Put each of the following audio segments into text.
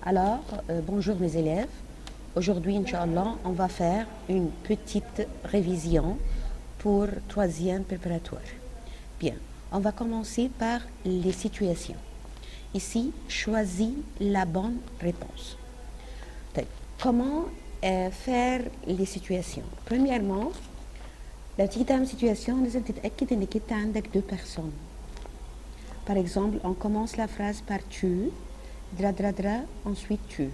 Alors, bonjour mes élèves. Aujourd'hui, Inch'Allah, on va faire une petite révision pour troisième préparatoire. Bien, on va commencer par les situations. Ici, choisis la bonne réponse. Comment faire les situations? Premièrement, لو تيجي تعمل situation لازم تتأكد انك انت عندك deux personnes. Par exemple, on commence la phrase par tu, dra dra dra, ensuite tu.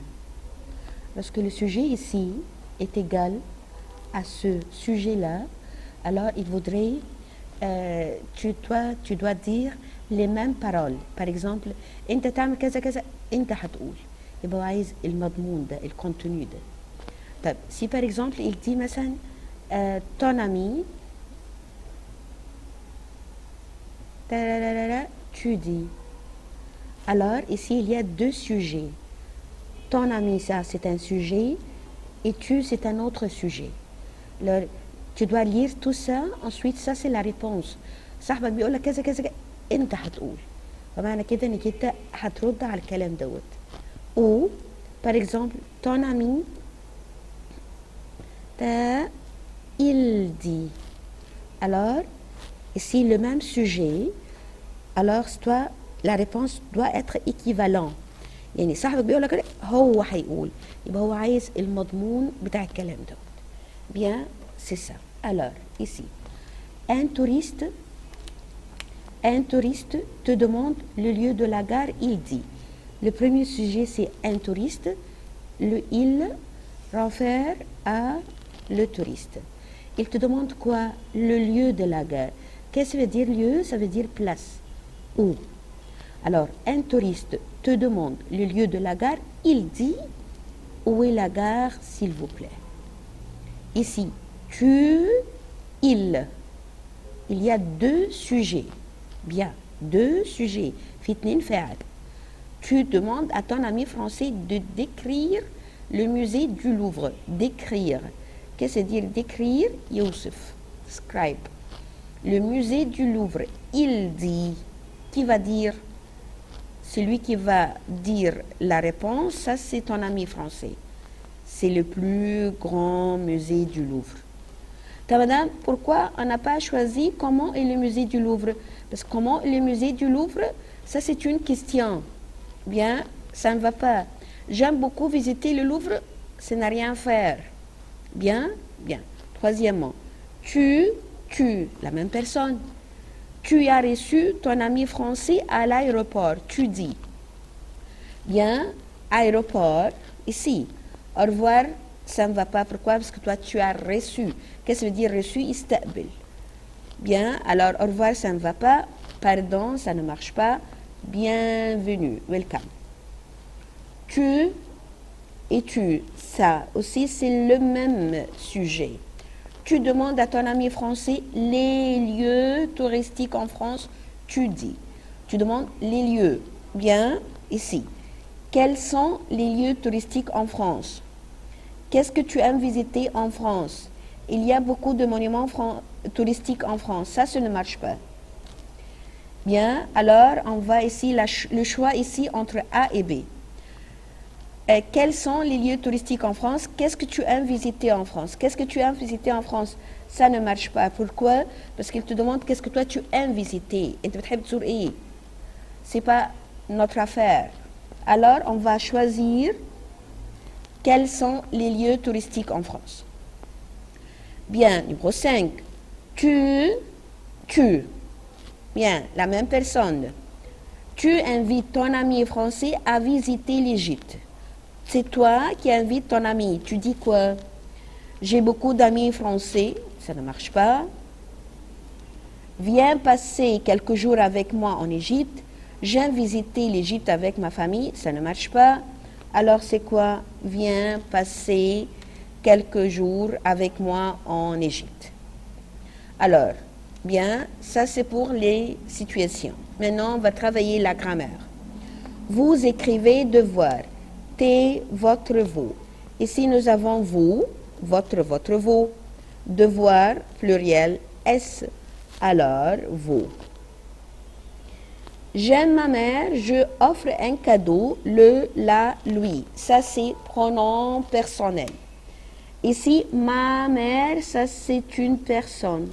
Lorsque le sujet ici est égal à ce sujet-là, alors il vaudrait, tu dois dire les mêmes paroles. Par exemple, انت تعمل كذا كذا, انت هتقول. يبقى هو عايز المضمون ده, le contenu ده. طيب, si par exemple il dit مثلا ton ami, tu dis. Alors ici il y a deux sujets. Ton ami, ça c'est un sujet, et tu c'est un autre sujet. Alors, tu dois lire tout ça, ensuite ça c'est la réponse. صاحبك بيقول لك كذا كذا انت هتقول. فمعنى كده انك انت هترد على الكلام دوت. Ou par exemple ton ami, il dit. Alors ici le même sujet, alors toi la réponse doit être équivalente. يعني صاحبك بيقول لك هو هيقول, يبقى هو عايز المضمون بتاع الكلام ده. Bien, c'est ça. Alors ici, un touriste te demande le lieu de la gare, il dit. Le premier sujet c'est un touriste, le il réfère à le touriste. Il te demande quoi? Le lieu de la gare. Qu'est-ce que ça veut dire lieu? Ça veut dire place. Où? Alors, un touriste te demande le lieu de la gare, il dit où est la gare, s'il vous plaît. Ici, tu, il. Il y a deux sujets. Bien, deux sujets. Fitnin fa'al. Tu demandes à ton ami français de décrire le musée du Louvre. Décrire. Qu'est-ce que ça veut dire décrire? Youssef. Scribe. Le musée du Louvre. Il dit. Qui va dire? Celui qui va dire la réponse, ça c'est ton ami français. C'est le plus grand musée du Louvre. Madame, pourquoi on n'a pas choisi comment est le musée du Louvre? Parce que comment est le musée du Louvre, ça c'est une question. Bien, ça ne va pas. J'aime beaucoup visiter le Louvre, ça n'a rien à faire. Bien, bien. Troisièmement, tu, la même personne. Tu as reçu ton ami français à l'aéroport, tu dis. Bien, aéroport, ici. Au revoir, ça ne va pas. Pourquoi? Parce que toi, tu as reçu. Qu'est-ce que ça veut dire reçu? Istaqbil. Bien, alors au revoir, ça ne va pas. Pardon, ça ne marche pas. Bienvenue, welcome. Tu et tu, ça aussi, c'est le même sujet. Tu demandes à ton ami français les lieux touristiques en France, tu dis. Tu demandes les lieux. Bien, ici. Quels sont les lieux touristiques en France? Qu'est-ce que tu aimes visiter en France? Il y a beaucoup de monuments touristiques en France. Ça ne marche pas. Bien, alors on va ici, le choix ici entre A et B. Quels sont les lieux touristiques en France? Qu'est-ce que tu aimes visiter en France? Qu'est-ce que tu aimes visiter en France? Ça ne marche pas. Pourquoi? Parce qu'il te demande qu'est-ce que toi tu aimes visiter. C'est pas notre affaire. Alors, on va choisir quels sont les lieux touristiques en France. Bien, numéro 5. Tu. Bien, la même personne. Tu invites ton ami français à visiter l'Égypte. C'est toi qui invites ton ami. Tu dis quoi? J'ai beaucoup d'amis français. Ça ne marche pas. Viens passer quelques jours avec moi en Égypte. J'aime visiter l'Égypte avec ma famille. Ça ne marche pas. Alors c'est quoi? Viens passer quelques jours avec moi en Égypte. Alors, bien, ça c'est pour les situations. Maintenant, on va travailler la grammaire. Vous écrivez devoir. T, votre, vous. Ici, nous avons vous, votre, vous. Devoir, pluriel, S, alors, vous. J'aime ma mère, je offre un cadeau, le, la, lui. Ça, c'est pronom personnel. Ici, ma mère, ça, c'est une personne.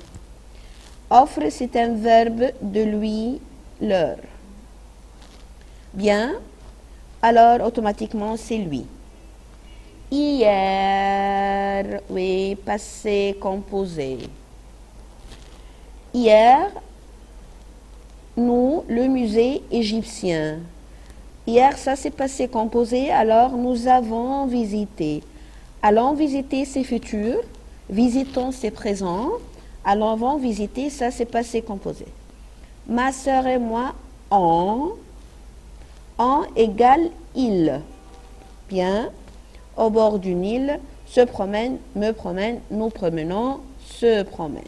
Offre, c'est un verbe de lui, leur. Bien, alors automatiquement, c'est lui. Hier, oui, passé composé. Hier, nous, le musée égyptien. Hier, ça s'est passé composé, alors nous avons visité. Allons visiter, c'est futur. Visitons, c'est présent. Allons visiter, ça s'est passé composé. Ma sœur et moi, en égale il. Bien, au bord du Nil, se promène, me promène, nous promenons, se promène.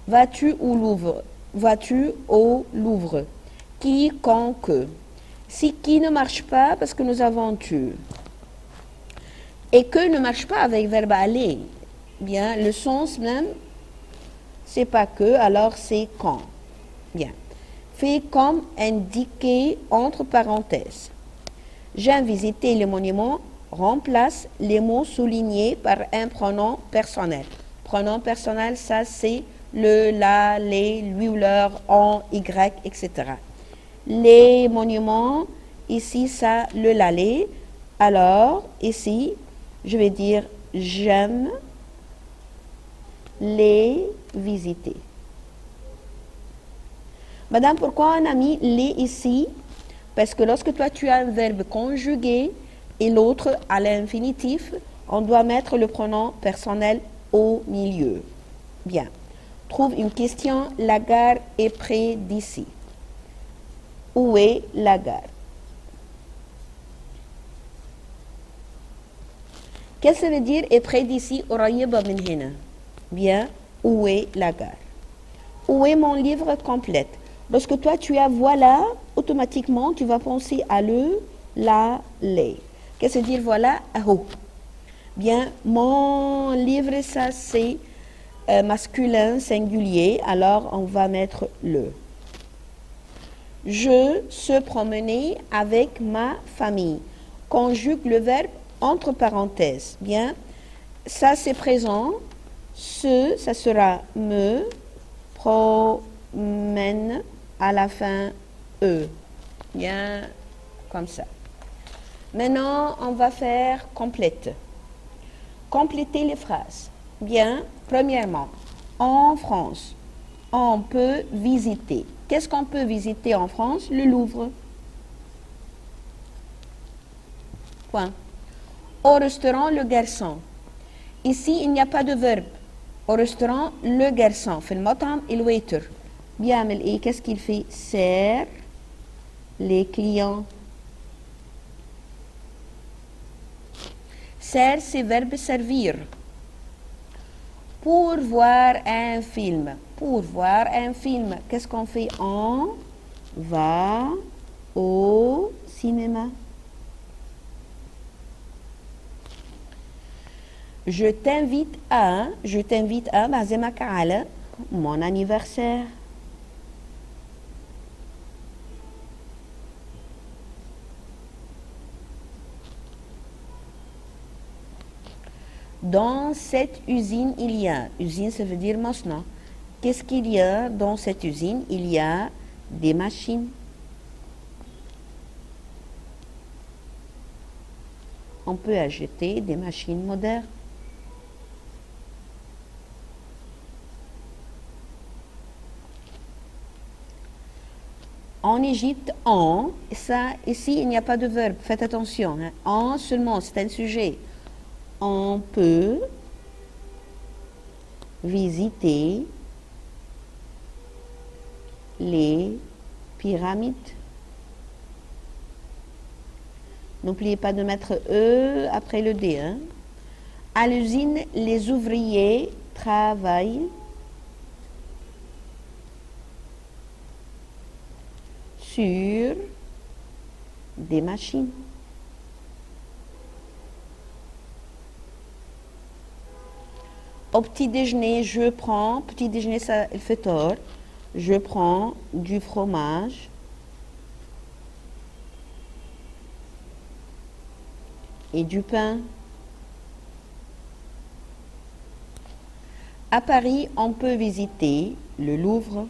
Vas-tu au Louvre? Vas-tu au Louvre? Quiconque. Si qui ne marche pas, parce que nous avons tu. Et que ne marche pas avec verbe aller. Bien, le sens même, c'est pas que, alors c'est quand. Bien. Fait comme indiqué entre parenthèses. J'aime visiter les monuments, remplace les mots soulignés par un pronom personnel. Pronom personnel, ça c'est le, la, les, lui ou leur, on, y, etc. Les monuments, ici ça, le, la, les. Alors, ici, je vais dire j'aime les visiter. Madame, pourquoi on a mis les ici? Parce que lorsque toi tu as un verbe conjugué et l'autre à l'infinitif, on doit mettre le pronom personnel au milieu. Bien. Trouve une question. La gare est près d'ici. Où est la gare? Qu'est-ce que ça veut dire est près d'ici? Bien. Où est la gare? Où est mon livre complet? Lorsque toi tu as voilà, automatiquement tu vas penser à le, la, les. Qu'est-ce que ça veut dire voilà? Aho. Bien, mon livre, ça c'est masculin singulier, alors on va mettre le. Je se promenais avec ma famille. Conjugue le verbe entre parenthèses. Bien, ça c'est présent. Ce, ça sera me promène à la fin E. Bien, comme ça. Maintenant, on va faire complète. Compléter les phrases. Bien, premièrement, en France, on peut visiter. Qu'est-ce qu'on peut visiter en France? Le Louvre. Point. Au restaurant, le garçon. Ici, il n'y a pas de verbe. Au restaurant, le garçon. Fait le matam et le waiter. Bien, mais qu'est-ce qu'il fait? Sert les clients. Sert, c'est verbe servir. Pour voir un film. Pour voir un film, qu'est-ce qu'on fait? On va au cinéma. Je t'invite à mon anniversaire. Dans cette usine, il y a, usine ça veut dire masna. Qu'est-ce qu'il y a dans cette usine? Il y a des machines. On peut acheter des machines modernes. En Égypte, ça, ici, il n'y a pas de verbe, faites attention. Hein. En seulement, c'est un sujet. On peut visiter les pyramides. N'oubliez pas de mettre E après le D. Hein. À l'usine, les ouvriers travaillent sur des machines. Au petit déjeuner, je prends, petit déjeuner, ça il fait tort, je prends du fromage et du pain. À Paris, on peut visiter le Louvre.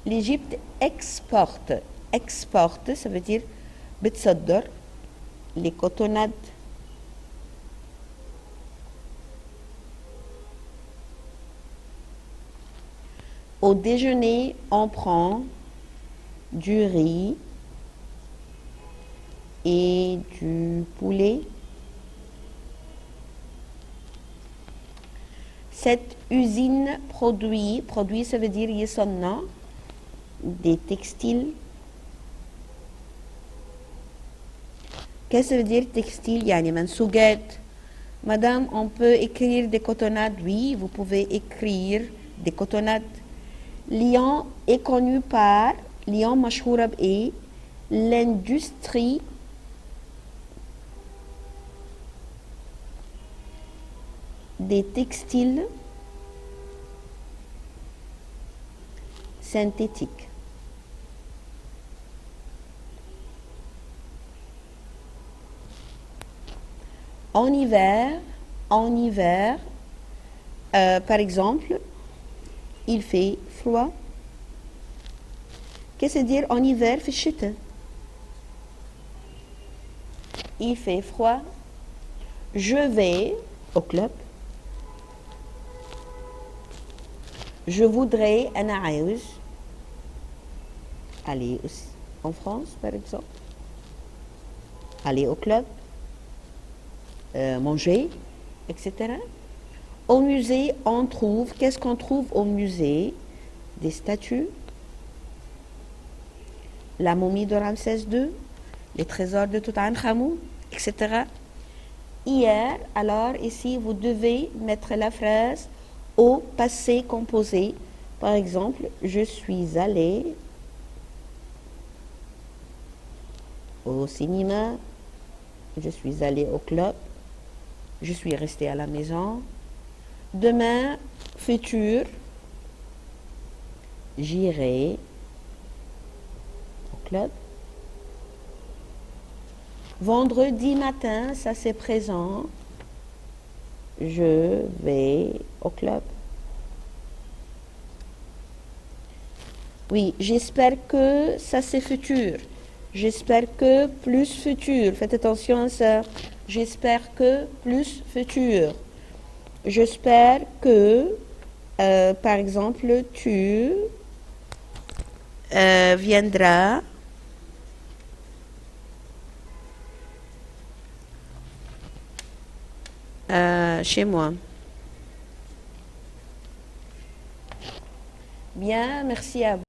L'Égypte exporte. Exporte, ça veut dire بتصدر les cotonnades. Au déjeuner, on prend du riz et du poulet. Cette usine produit ça veut dire يصنع des textiles. Qu'est-ce que ça veut dire textile? يعني منسوجات. Madame, on peut écrire des cotonnades? Oui, vous pouvez écrire des cotonnades. Lyon est connu par Lyon مشهورة بإيه؟ l'industrie des textiles synthétiques. En hiver, par exemple, il fait froid. Qu'est-ce que ça veut dire en hiver في الشتاء? Il fait froid. Je vais au club. Je voudrais أنا عاوز aller en France par exemple. Aller au club. Manger, etc. Au musée, on trouve, qu'est-ce qu'on trouve au musée? Des statues, la momie de Ramsès II, les trésors de Toutankhamon, etc. Hier, alors ici, vous devez mettre la phrase au passé composé. Par exemple, je suis allé au cinéma, je suis allé au club, je suis resté à la maison. Demain, futur, j'irai au club. Vendredi matin, ça c'est présent, je vais au club. Oui, j'espère que ça c'est futur. J'espère que plus futur. Faites attention à ça. J'espère que plus futur. J'espère que, par exemple, tu viendras chez moi. Bien, merci à vous.